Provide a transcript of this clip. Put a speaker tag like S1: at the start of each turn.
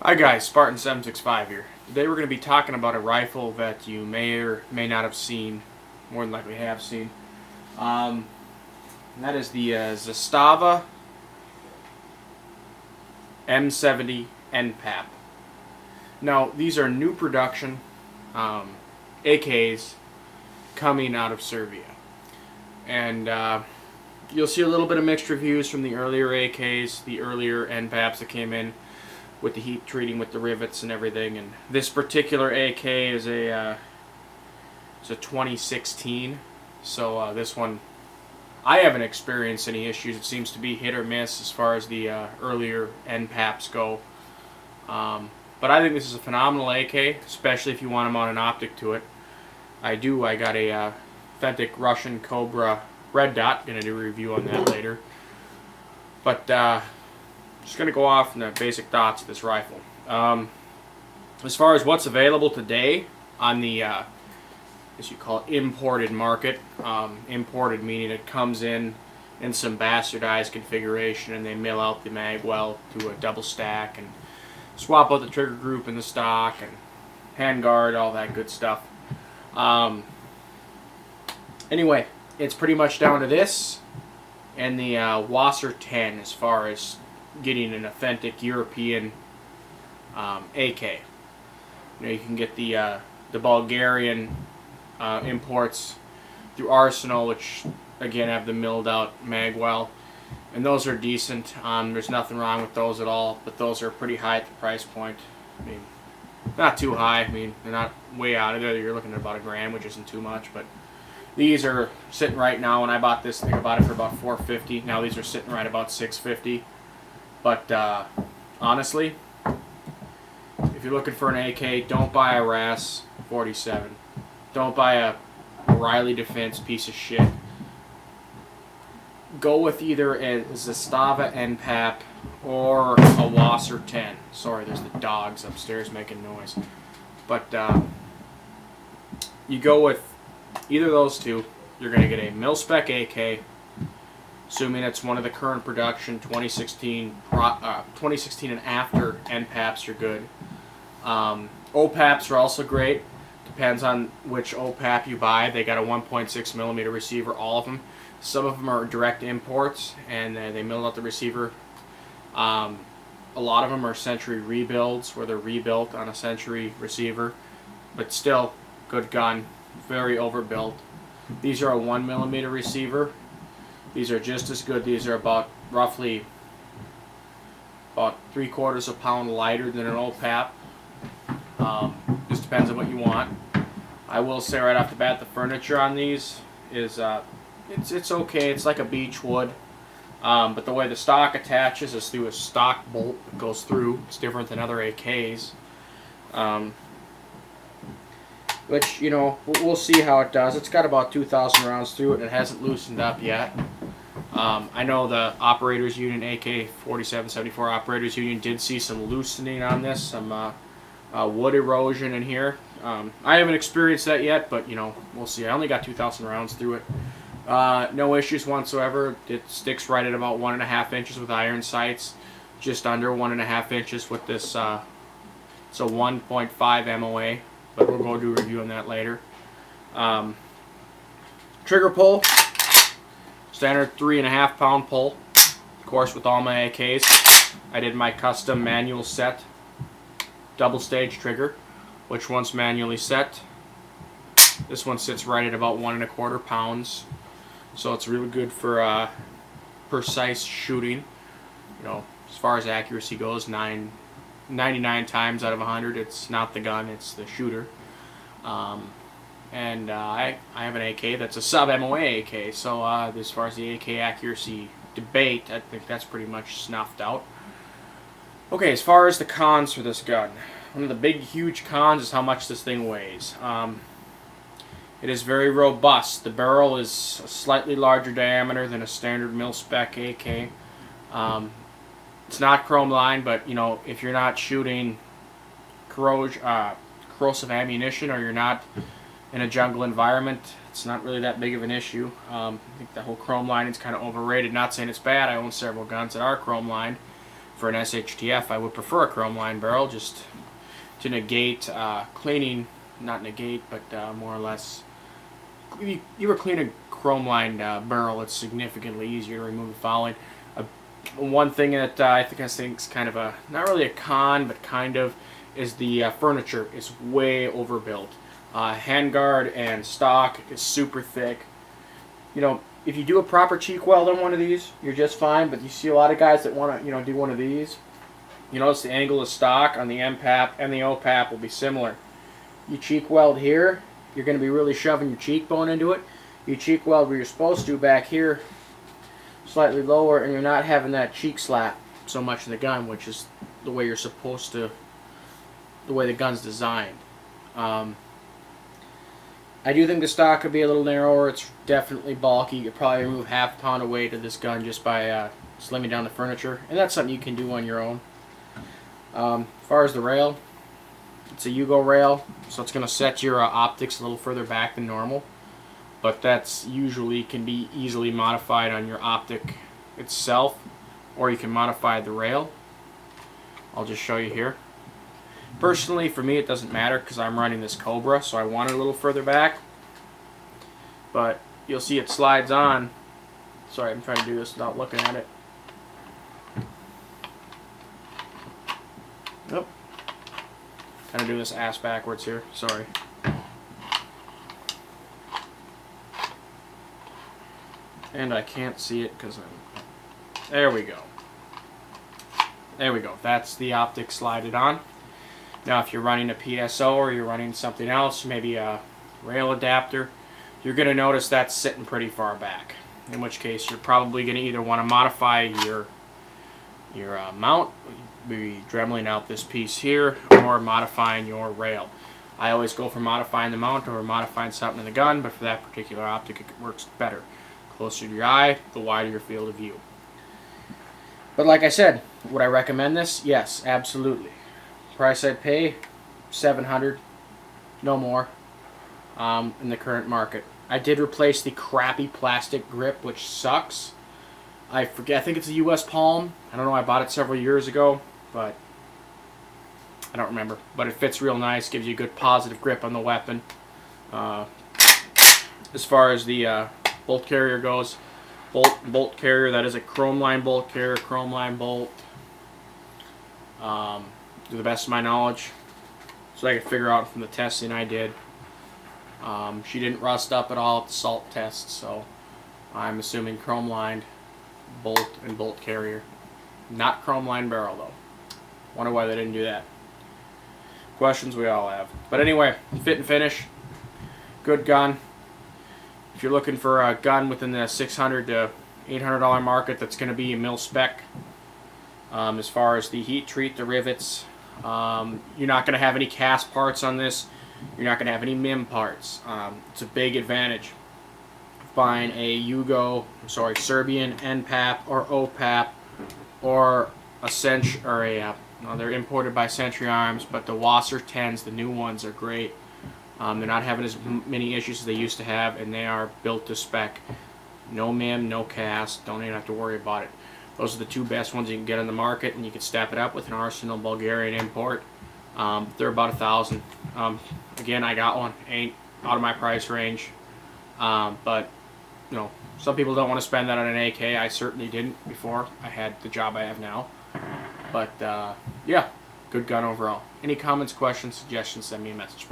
S1: Hi guys, Spartan 765 here. Today we're going to be talking about a rifle that you may or may not have seen, more than likely have seen. And that is the Zastava M70 N-PAP. Now these are new production AKs coming out of Serbia. And you'll see a little bit of mixed reviews from the earlier AKs, the earlier N-PAPs that came in, with the heat treating with the rivets and everything. And this particular AK is a 2016, so this one I haven't experienced any issues. It seems to be hit or miss as far as the earlier N-PAPs go. But I think this is a phenomenal AK, especially if you want to mount an optic to it. I got a authentic Russian Cobra red dot. Gonna do a review on that later. But just going to go off on the basic thoughts of this rifle. As far as what's available today on the, as you call it, imported market, imported meaning it comes in some bastardized configuration and they mill out the mag well to a double stack and swap out the trigger group in the stock and handguard, all that good stuff. Anyway, it's pretty much down to this and the Wasser 10 as far as getting an authentic European AK. You can get the Bulgarian imports through Arsenal, which again have the milled out mag well, and those are decent. There's nothing wrong with those at all, but those are pretty high at the price point. I mean, not too high. I mean, they're not way out of there. You're looking at about $1,000, which isn't too much, but these are sitting right now. When I bought this thing, I bought it for about $450. Now these are sitting right about $650. But honestly, if you're looking for an AK, don't buy a RAS 47. Don't buy a Riley Defense piece of shit. Go with either a Zastava N-PAP or a Wasser 10. Sorry, there's the dogs upstairs making noise. But you go with either of those two, you're going to get a mil-spec AK, assuming it's one of the current production 2016 and after N-PAPs are good. OPAPs are also great. Depends on which OPAP you buy. They got a 1.6 millimeter receiver, all of them. Some of them are direct imports and they mill out the receiver. A lot of them are Century rebuilds where they're rebuilt on a Century receiver, but still good gun, very overbuilt. These are a 1 millimeter receiver. These are just as good. These are roughly about 3/4 pound lighter than an OPAP. Just depends on what you want. I will say right off the bat, the furniture on these is it's okay. It's like a beech wood, but the way the stock attaches is through a stock bolt that goes through. It's different than other AKs. Which, you know, we'll see how it does. It's got about 2,000 rounds through it, and it hasn't loosened up yet. I know the Operators Union, AK 4774 Operators Union, did see some loosening on this, some wood erosion in here. I haven't experienced that yet, but, you know, we'll see. I only got 2,000 rounds through it. No issues whatsoever. It sticks right at about 1.5 inches with iron sights, just under 1.5 inches with this. It's a 1.5 MOA. But we'll go do a review on that later. Trigger pull, standard 3.5 pound pull. Of course, with all my AKs, I did my custom manual set double stage trigger, which once manually set, this one sits right at about 1.25 pounds. So it's really good for precise shooting. You know, as far as accuracy goes, 99 times out of 100, it's not the gun, it's the shooter. I have an AK that's a sub MOA AK, so as far as the AK accuracy debate, I think that's pretty much snuffed out. Okay, as far as the cons for this gun, one of the big huge cons is how much this thing weighs. It is very robust. The barrel is a slightly larger diameter than a standard mil-spec AK. It's not chrome lined, but you know, if you're not shooting corrosive ammunition or you're not in a jungle environment, it's not really that big of an issue. I think the whole chrome lining is kind of overrated. Not saying it's bad. I own several guns that are chrome lined. for an SHTF, I would prefer a chrome line barrel just to negate cleaning, not negate, but more or less. You ever clean a chrome lined barrel, it's significantly easier to remove the fouling. One thing that I think is kind of a, not really a con, but kind of, is the furniture is way overbuilt. Handguard and stock is super thick. You know, if you do a proper cheek weld on one of these, you're just fine, but you see a lot of guys that want to, you know, do one of these. You notice the angle of stock on the M-PAP and the O-PAP will be similar. You cheek weld here, you're going to be really shoving your cheekbone into it. You cheek weld where you're supposed to back here, slightly lower, and you're not having that cheek slap so much in the gun, which is the way you're supposed to, the way the gun's designed. I do think the stock could be a little narrower. It's definitely bulky. You could probably remove half a pound of weight of this gun just by slimming down the furniture, and that's something you can do on your own. As far as the rail, it's a Yugo rail, so it's going to set your optics a little further back than normal. But that's usually can be easily modified on your optic itself, or you can modify the rail. I'll just show you here. Personally, for me, it doesn't matter because I'm running this Cobra, so I want it a little further back. But you'll see it slides on. Sorry, I'm trying to do this without looking at it. Nope. Kind of doing this ass backwards here. Sorry. And I can't see it because I'm... There we go. There we go. That's the optic slided on. Now if you're running a PSO or you're running something else, maybe a rail adapter, you're going to notice that's sitting pretty far back. In which case you're probably going to either want to modify your mount, be dremeling out this piece here, or modifying your rail. I always go for modifying the mount or modifying something in the gun, but for that particular optic it works better. Closer to your eye, the wider your field of view. But like I said, would I recommend this? Yes, absolutely. Price I'd pay, $700, no more, in the current market. I did replace the crappy plastic grip, which sucks. I forget, I think it's a US Palm. I don't know, I bought it several years ago, but I don't remember. But it fits real nice, gives you a good positive grip on the weapon. As far as the bolt carrier goes, bolt carrier, that is a chrome line bolt carrier, chrome line bolt. To the best of my knowledge, so I could figure out from the testing I did. She didn't rust up at all at the salt test, so I'm assuming chrome lined bolt and bolt carrier. Not chrome lined barrel though. Wonder why they didn't do that. Questions we all have. But anyway, fit and finish, good gun. If you're looking for a gun within the $600 to $800 market that's going to be a mil spec, as far as the heat treat, the rivets, you're not going to have any cast parts on this. You're not going to have any MIM parts. It's a big advantage buying a Serbian N-PAP or O-PAP or a they're imported by Century Arms, but the Wasser 10s, the new ones, are great. They're not having as many issues as they used to have, and they are built to spec. No MIM, no cast, don't even have to worry about it. Those are the two best ones you can get on the market, and you can step it up with an Arsenal Bulgarian import. They're about $1,000. Again, I got one. Ain't out of my price range. But you know, some people don't want to spend that on an AK. I certainly didn't before I had the job I have now. But yeah, good gun overall. Any comments, questions, suggestions, send me a message.